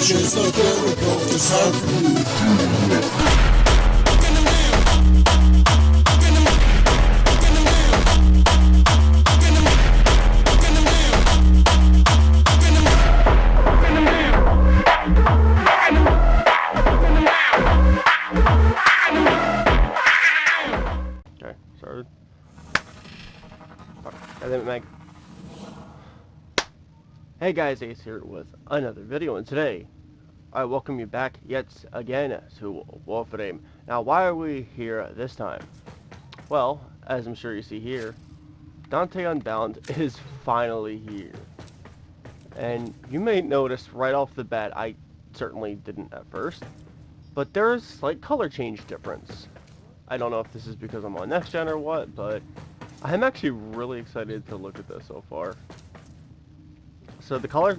just a difficult to serve. Okay, started. Meg. Hey guys, Ace here with another video, and today I welcome you back yet again to Wolfename. Now, why are we here this time? Well, as I'm sure you see here, Dante Unbound is finally here. And you may notice right off the bat, I certainly didn't at first, but there is slight color change difference. I don't know if this is because I'm on next gen or what, but I'm actually really excited to look at this so far. So the color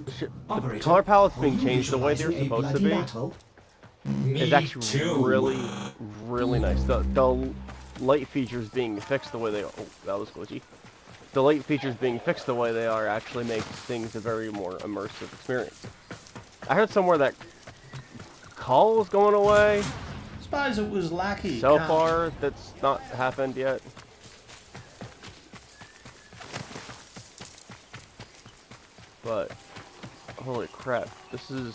palette's being changed the way they're supposed to be. It's actually really nice. The light features being fixed the way they are. Oh, that was glitchy. The light features being fixed the way they are actually makes things a very more immersive experience. I heard somewhere that call was going away. Suppose it was lucky. So far, that's not happened yet. But holy crap, this is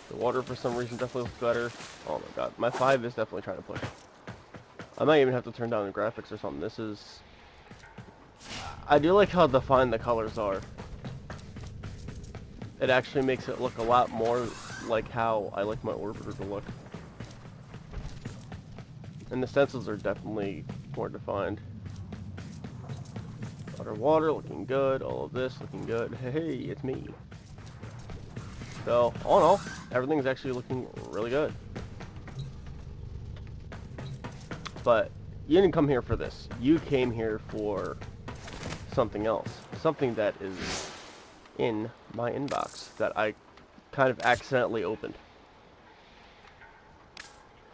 the water for some reason definitely looks better. Oh my god, my 5 is definitely trying to push. I might even have to turn down the graphics or something. This is, I do like how defined the colors are. It actually makes it look a lot more like how I like my orbiter to look. And the stencils are definitely more defined. Water looking good, all of this looking good. Hey, it's me. So, all in all, everything's actually looking really good. But you didn't come here for this. You came here for something else. Something that is in my inbox that I kind of accidentally opened.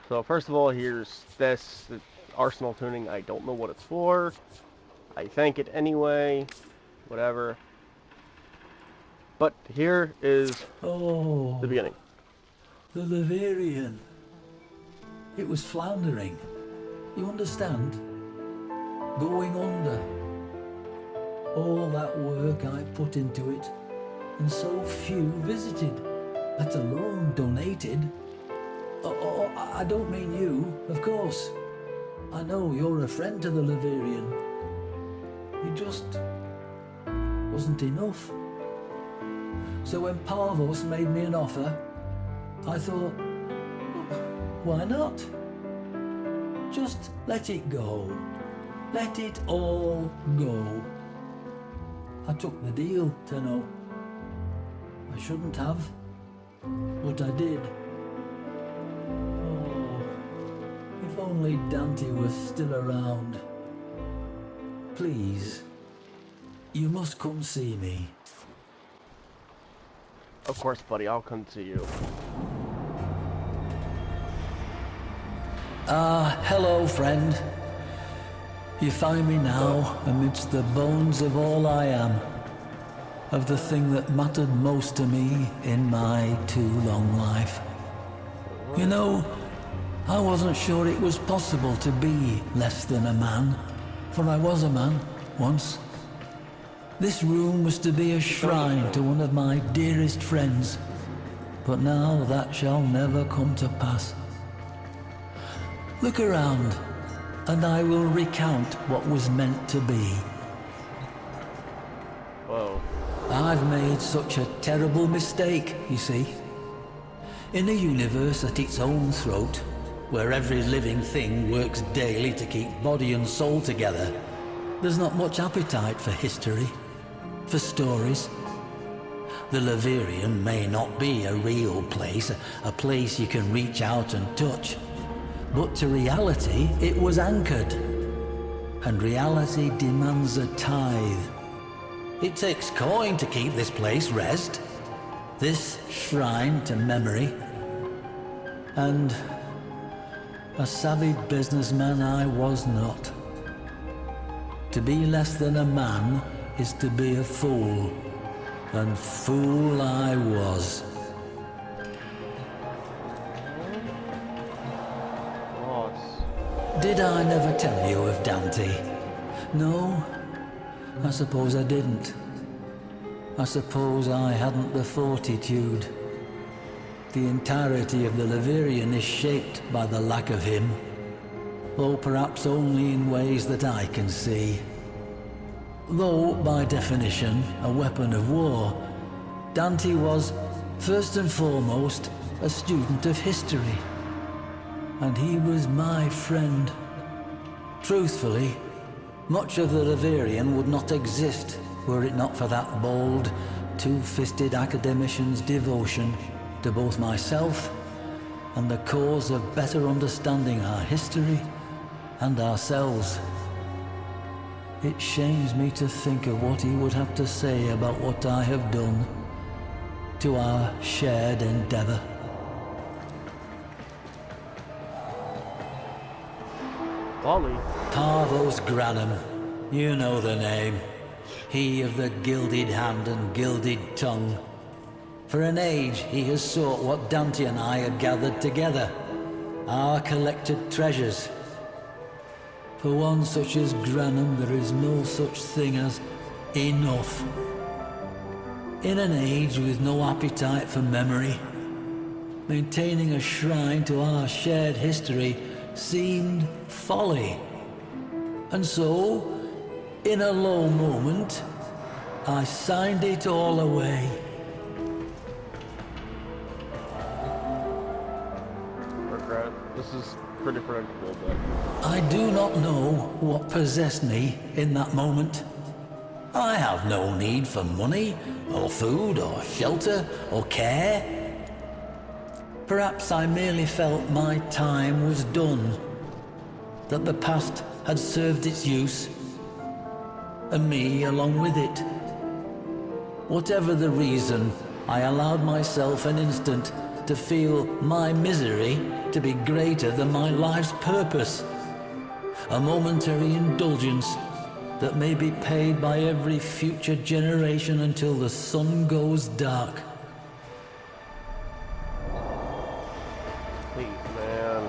So first of all, here's this arsenal tuning. I don't know what it's for. I thank it anyway, whatever. But here is the beginning. The Laverian. It was floundering. You understand? Going under. All that work I put into it, and so few visited, let alone donated. Oh, I don't mean you, of course. I know you're a friend to the Laverian. It just wasn't enough. So when Parvos made me an offer, I thought, why not? Just let it go. Let it all go. I took the deal, Tenno. I shouldn't have, but I did. Oh, if only Dante was still around. Please, you must come see me. Of course, buddy, I'll come to you. Hello, friend. You find me now amidst the bones of all I am, of the thing that mattered most to me in my too long life. You know, I wasn't sure it was possible to be less than a man. For I was a man, once. This room was to be a shrine to one of my dearest friends, but now that shall never come to pass. Look around, and I will recount what was meant to be. Whoa. I've made such a terrible mistake, you see. In a universe at its own throat, where every living thing works daily to keep body and soul together, there's not much appetite for history, for stories. The Laverian may not be a real place, a place you can reach out and touch, but to reality it was anchored, and reality demands a tithe. It takes coin to keep this place rest, this shrine to memory, and a savvy businessman I was not. To be less than a man is to be a fool. And fool I was. Did I never tell you of Dante? No, I suppose I didn't. I suppose I hadn't the fortitude. The entirety of the Leverian is shaped by the lack of him, though perhaps only in ways that I can see. Though, by definition, a weapon of war, Dante was, first and foremost, a student of history. And he was my friend. Truthfully, much of the Leverian would not exist were it not for that bold, two-fisted academician's devotion to both myself and the cause of better understanding our history and ourselves. It shames me to think of what he would have to say about what I have done to our shared endeavor. Wally. Parvos Granum, you know the name. He of the gilded hand and gilded tongue. For an age he has sought what Dante and I had gathered together, our collected treasures. For one such as Granum there is no such thing as enough. In an age with no appetite for memory, maintaining a shrine to our shared history seemed folly. And so, in a low moment, I signed it all away. Regret. This is pretty predictable, but... I do not know what possessed me in that moment. I have no need for money, or food, or shelter, or care. Perhaps I merely felt my time was done, that the past had served its use, and me along with it. Whatever the reason, I allowed myself an instant to feel my misery to be greater than my life's purpose. A momentary indulgence that may be paid by every future generation until the sun goes dark. Please, man.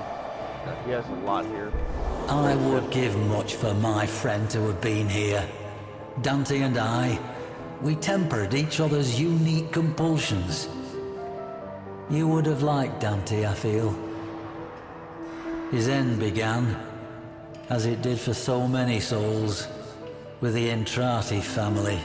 He has a lot here. I would give much for my friend to have been here. Dante and I, we tempered each other's unique compulsions. You would have liked Dante, I feel. His end began, as it did for so many souls, with the Entrati family.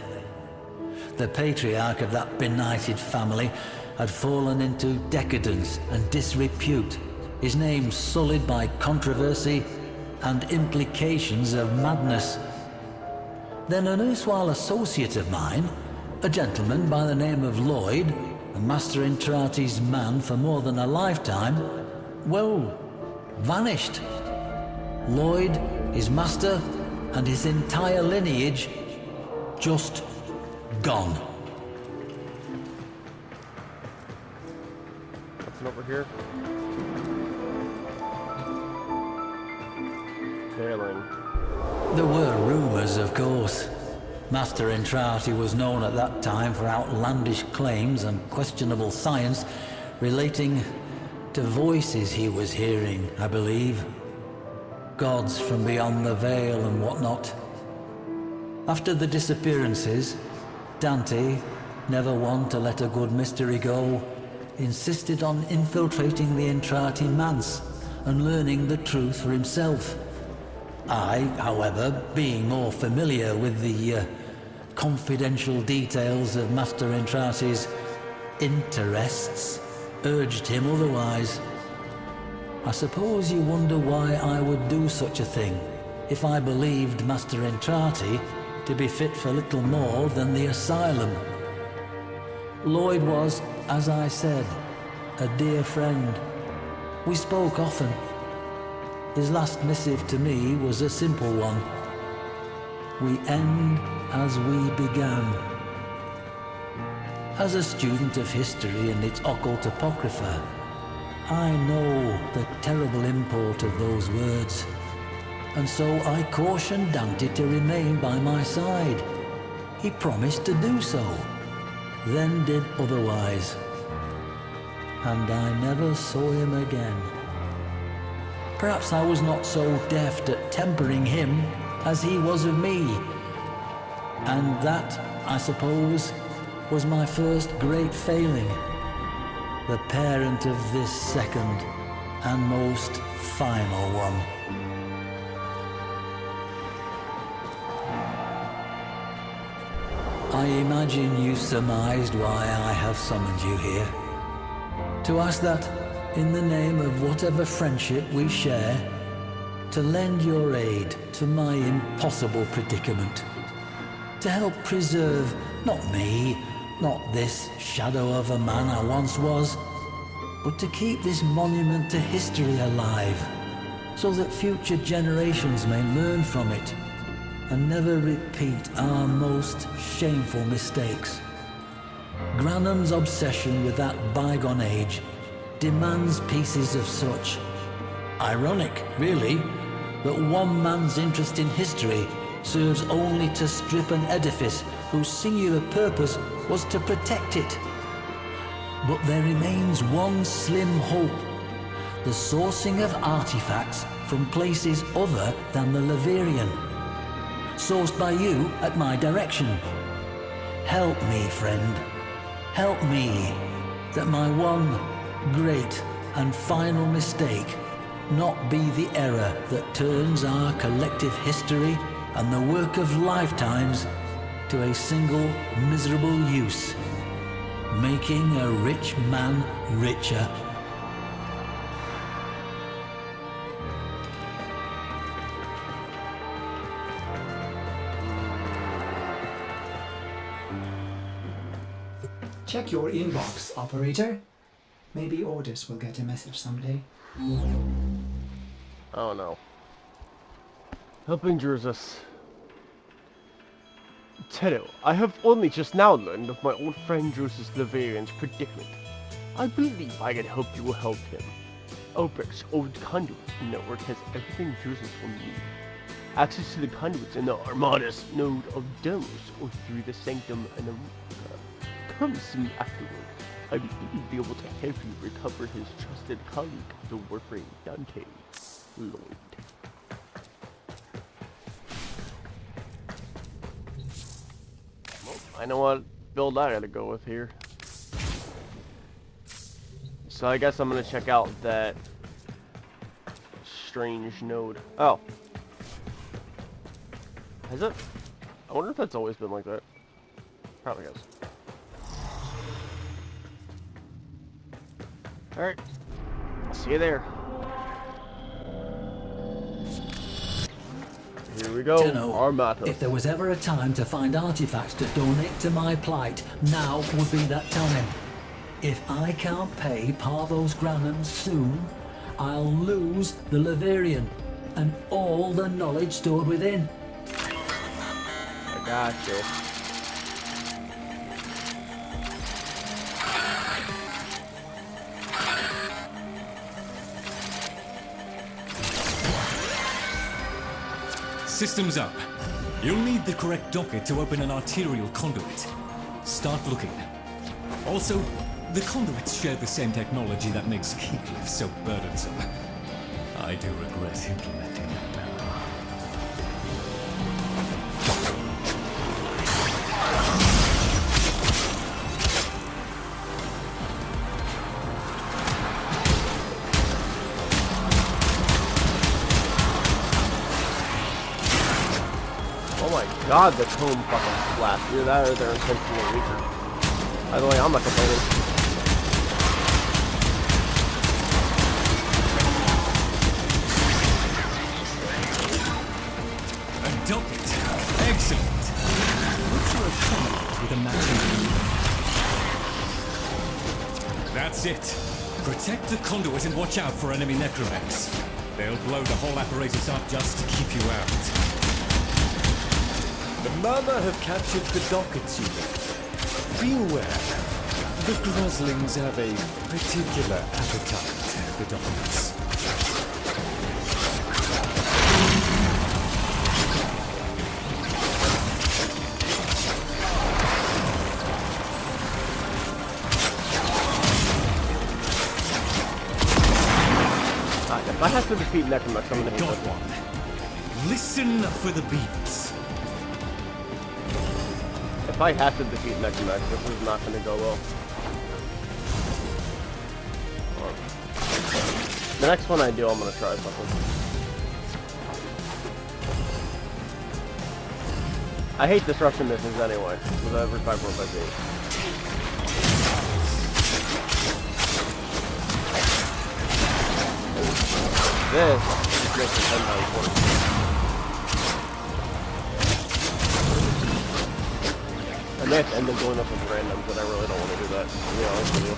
The patriarch of that benighted family had fallen into decadence and disrepute, his name sullied by controversy and implications of madness. Then an erstwhile associate of mine, a gentleman by the name of Lloyd, a Master Entrati's man for more than a lifetime, well, vanished. Lloyd, his master, and his entire lineage, just gone. Nothing over here. Kaelin. There were rumors, of course. Master Entrati was known at that time for outlandish claims and questionable science relating to voices he was hearing, I believe. Gods from beyond the veil and whatnot. After the disappearances, Dante, never one to let a good mystery go, insisted on infiltrating the Entrati manse and learning the truth for himself. I, however, being more familiar with the confidential details of Master Entrati's interests, urged him otherwise. I suppose you wonder why I would do such a thing, if I believed Master Entrati to be fit for little more than the asylum. Lloyd was, as I said, a dear friend. We spoke often. His last missive to me was a simple one. We end as we began. As a student of history and its occult apocrypha, I know the terrible import of those words, and so I cautioned Dante to remain by my side. He promised to do so. then did otherwise, and I never saw him again. Perhaps I was not so deft at tempering him as he was of me, and that, I suppose, was my first great failing, the parent of this second and most final one. I imagine you surmised why I have summoned you here. To ask that, in the name of whatever friendship we share, to lend your aid to my impossible predicament. To help preserve, not me, not this shadow of a man I once was, but to keep this monument to history alive, so that future generations may learn from it and never repeat our most shameful mistakes. Granham's obsession with that bygone age demands pieces of such. Ironic, really, that one man's interest in history serves only to strip an edifice whose singular purpose was to protect it. But there remains one slim hope: the sourcing of artifacts from places other than the Laverian, sourced by you at my direction. Help me, friend. Help me, that my one great and final mistake not be the error that turns our collective history and the work of lifetimes to a single miserable use, making a rich man richer. Check your inbox, operator. Maybe Ordis will get a message someday. Oh no. Helping Drusus. Tenno, I have only just now learned of my old friend Drusus Laverian's predicament. I believe I can help you help him. Albrecht's old conduit network has everything Drusus will need. Access to the conduits in the Armada's node of Delos or through the Sanctum and the comes soon afterward. I believe he'll be able to help you recover his trusted colleague, the Warframe Dante. Lloyd. Well, I know what build I gotta go with here. So I guess I'm gonna check out that strange node. Oh. Has it? I wonder if that's always been like that. Probably has. Alright. I'll see you there. Here we go. Tenno, Armata. if there was ever a time to find artifacts to donate to my plight, now would be that time. If I can't pay Parvos Granum soon, I'll lose the Laverian and all the knowledge stored within. I got you. Systems up. You'll need the correct docket to open an arterial conduit. Start looking. Also, the conduits share the same technology that makes Keeklif so burdensome. I do regret implementing that now. Oh my god, the comb fucking flash. Either that or they're intentionally weaker. By the way, I'm not complaining. A docket. Excellent. Look for a conduit with a matching lead. That's it. Protect the conduit and watch out for enemy necromechs. They'll blow the whole apparatus up just to keep you out. The Murmur have captured the dockets unit. Be aware, the Groslings have a particular appetite for dockets. have to defeat Necromex, I'm gonna hate Dot this one. 1. Listen for the beats. If I have to defeat Necromex, this is not gonna go well. The next one I do, I'm gonna try something. I hate disruption missions anyway, with every 5.5. This just makes it 10 times worse. I may have to end up going up with randoms, but I really don't want to do that, to be honest with you.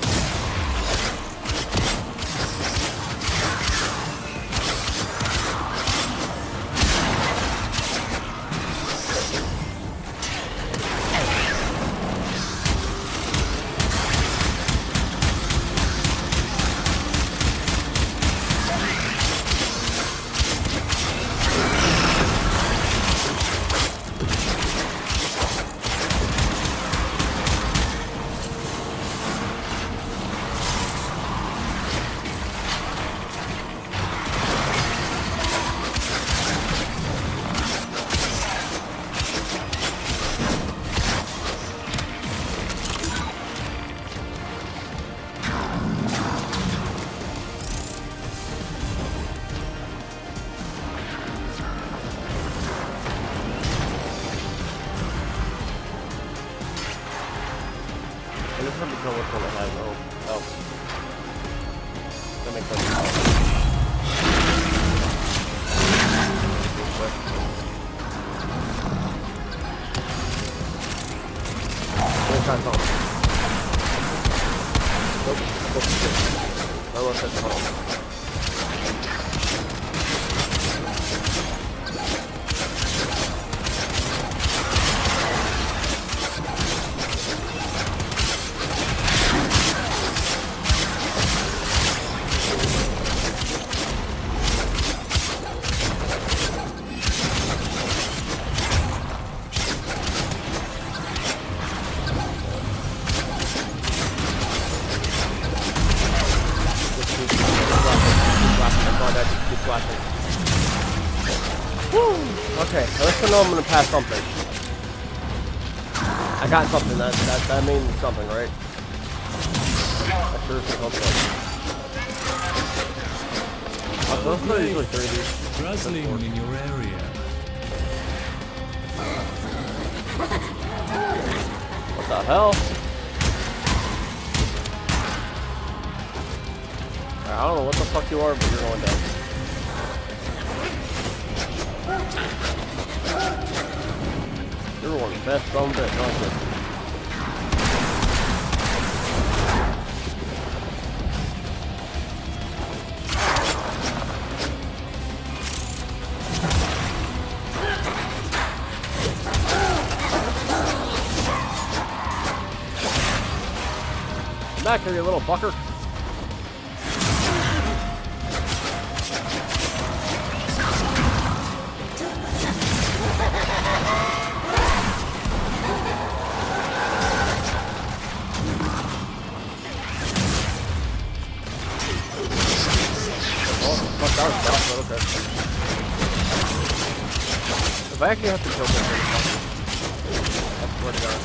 I just have to know which one I have. Oh. That makes sense. Let's try something. Nope. I lost that tunnel. Okay, at least I know I'm gonna pass something. I got something. That means something, right? I sure hope so. Those are usually 30. Dazzling in your area. What the hell? I don't know what the fuck you are, but you're going down. You're one of the best son of a bitch, aren't you? Come back here, you little fucker. If I actually have to kill this thing, I swear to God.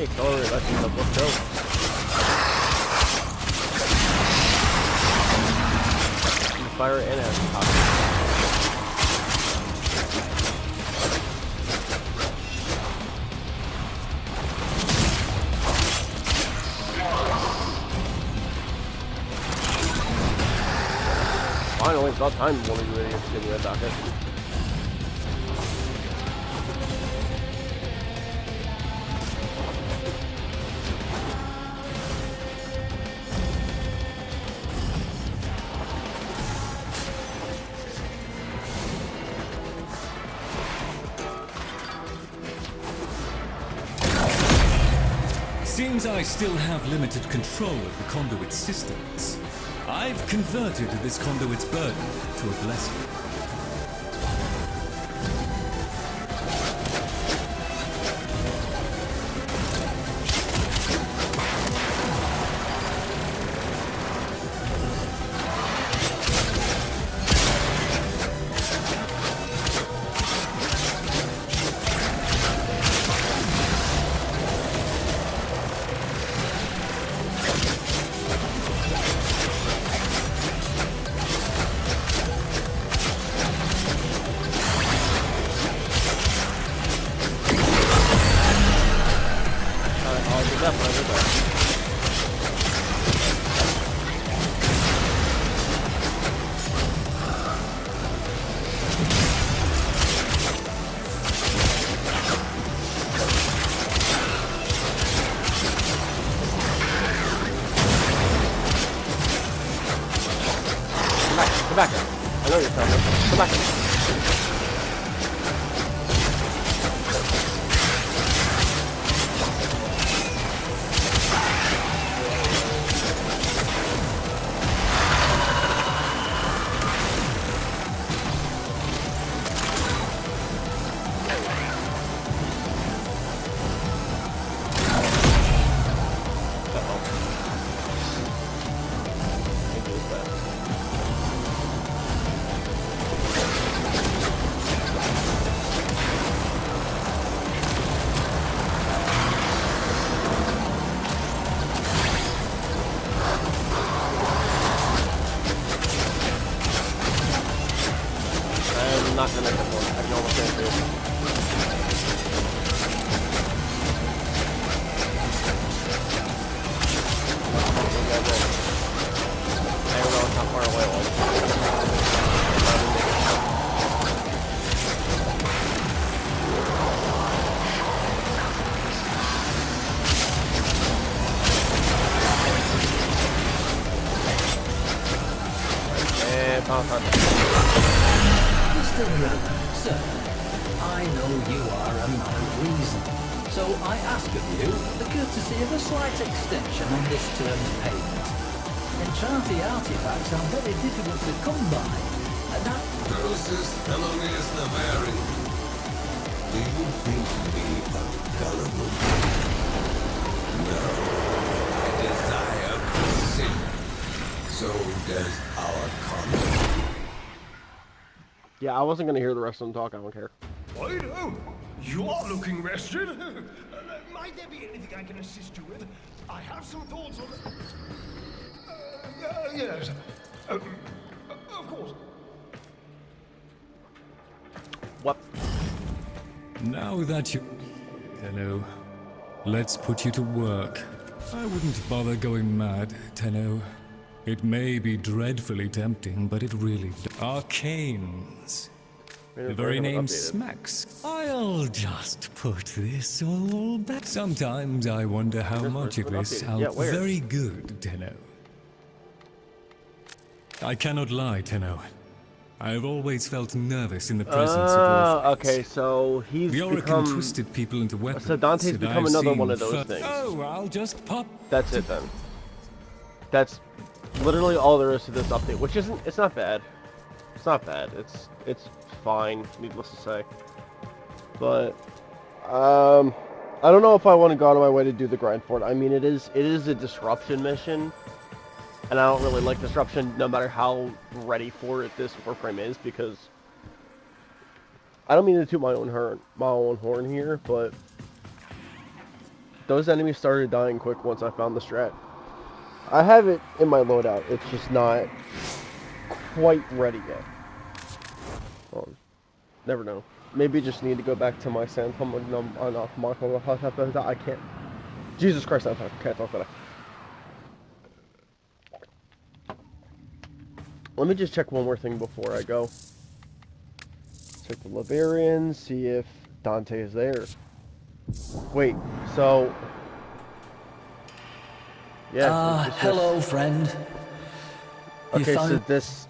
Accelerate, let's go. Fire and have finally, it's about time one of you idiots give me that docket. Seems I still have limited control of the conduit systems. I've converted this conduit's burden to a blessing. Come back here. I know you're coming. Come back here. Not gonna make one. I can almost guarantee it. I don't know how far away it was. And found Mr. Brown, sir, I know you are a man of reason, so I ask of you the courtesy of a slight extension on this term's payment. Enchanted artifacts are very difficult to come by, and that... Process felonious Navarin. Do you think me gullible? No. I desire sin. So does our conduct. Yeah, I wasn't gonna hear the rest of them talk. I don't care. Righto! You are looking rested. Might there be anything I can assist you with? I have some thoughts on... yes. Of course. What? Now that you... Tenno, let's put you to work. I wouldn't bother going mad, Tenno. It may be dreadfully tempting, but it really... Arcanes. The very name smacks. I'll just put this all back. Sometimes I wonder how much of this sounds very good, Tenno. I cannot lie, Tenno. I have always felt nervous in the presence of all. Okay, so he's the Oracle twisted people into weapons. So Dante's become another one of those things. Oh, I'll just pop. That's it then. That's literally all there is to this update, which isn't. It's not bad. It's not bad. It's fine, needless to say. But I don't know if I want to go out of my way to do the grind for it. I mean, it is a disruption mission, and I don't really like disruption, no matter how ready for it this Warframe is, because I don't mean to toot my own horn here, but those enemies started dying quick once I found the strat. I have it in my loadout. It's just not quite ready yet. Never know. Maybe just need to go back to my sand. I can't. Jesus Christ, I can't talk that. Let me just check one more thing before I go. Check the Liberian, see if Dante is there. Wait, so... Yeah. Hello, friend. Okay, so this...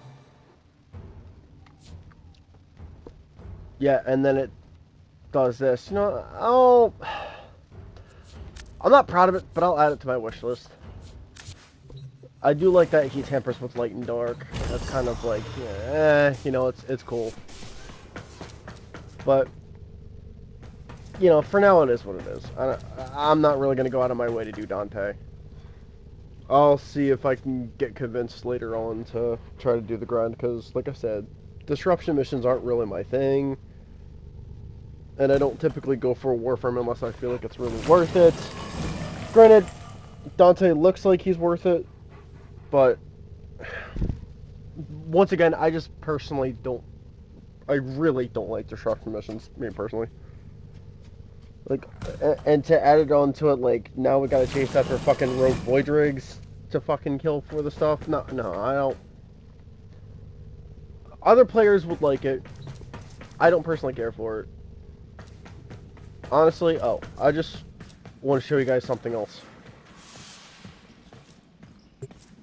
Yeah, and then it does this. You know, I'm not proud of it, but I'll add it to my wish list. I do like that he tampers with light and dark. That's kind of like, yeah, you know, it's cool. But, you know, for now it is what it is. I'm not really going to go out of my way to do Dante. I'll see if I can get convinced later on to try to do the grind, because, like I said, disruption missions aren't really my thing, and I don't typically go for a Warframe unless I feel like it's really worth it. Granted, Dante looks like he's worth it, but once again, I just personally don't, I really don't like disruption missions, me personally. Like, and to add it on to it, like, now we gotta chase after fucking rogue void rigs to fucking kill for the stuff. No, I don't. Other players would like it. I don't personally care for it. Honestly, I just want to show you guys something else.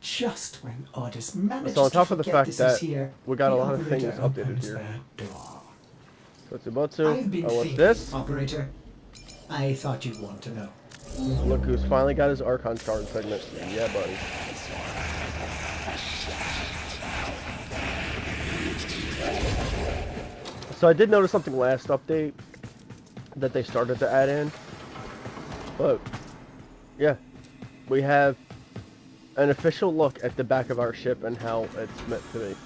Just when Ordis managed so on top to of the forget fact this that is here, we got a the lot of things operator updated opens here. that door. I've been what's thinking, this? Operator. I thought you'd want to know. Look who's finally got his Archon card segment. Yeah, buddy. So I did notice something last update that they started to add in. But, yeah. We have an official look at the back of our ship and how it's meant to be.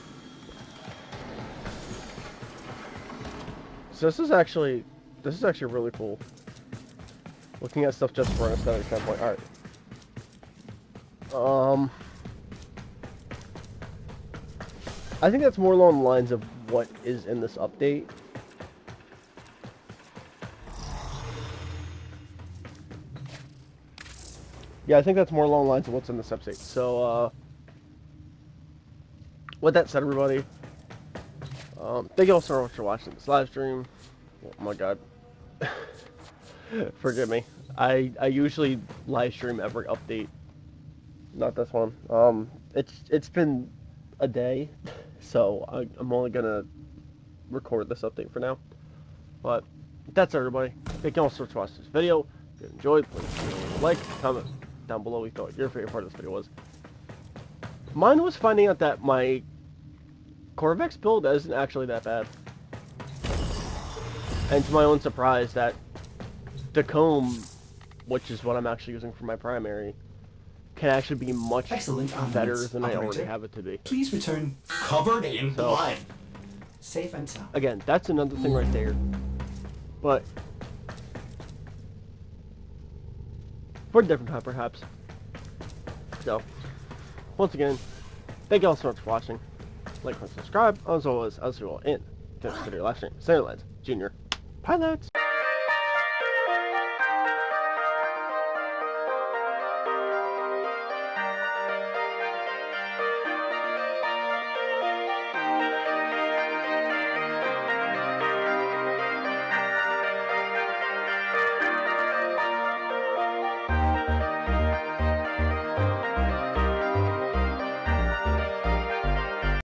So this is actually really cool. Looking at stuff just from an aesthetic standpoint. Alright. I think that's more along the lines of what is in this update. Yeah, I think that's more along the lines of what's in this update. So, with that said, everybody, thank you all so much for watching this live stream. Oh my god. Forgive me. I usually live stream every update. Not this one. It's been a day, so I'm only gonna record this update for now. But that's everybody. Thank you all so much for watching this video. If you enjoyed, please like, comment down below what you thought your favorite part of this video was. Mine was finding out that my Corvex build isn't actually that bad. And to my own surprise, that the comb, which is what I'm actually using for my primary, can actually be much better than I already have it to be. Please return Covered in blood. safe and sound. Again, that's another thing right there. But for a different time, perhaps. So, once again, thank you all so much for watching. Like and subscribe. As always, I'll see you all in the next video live stream. Sailor Lads Junior Pilots.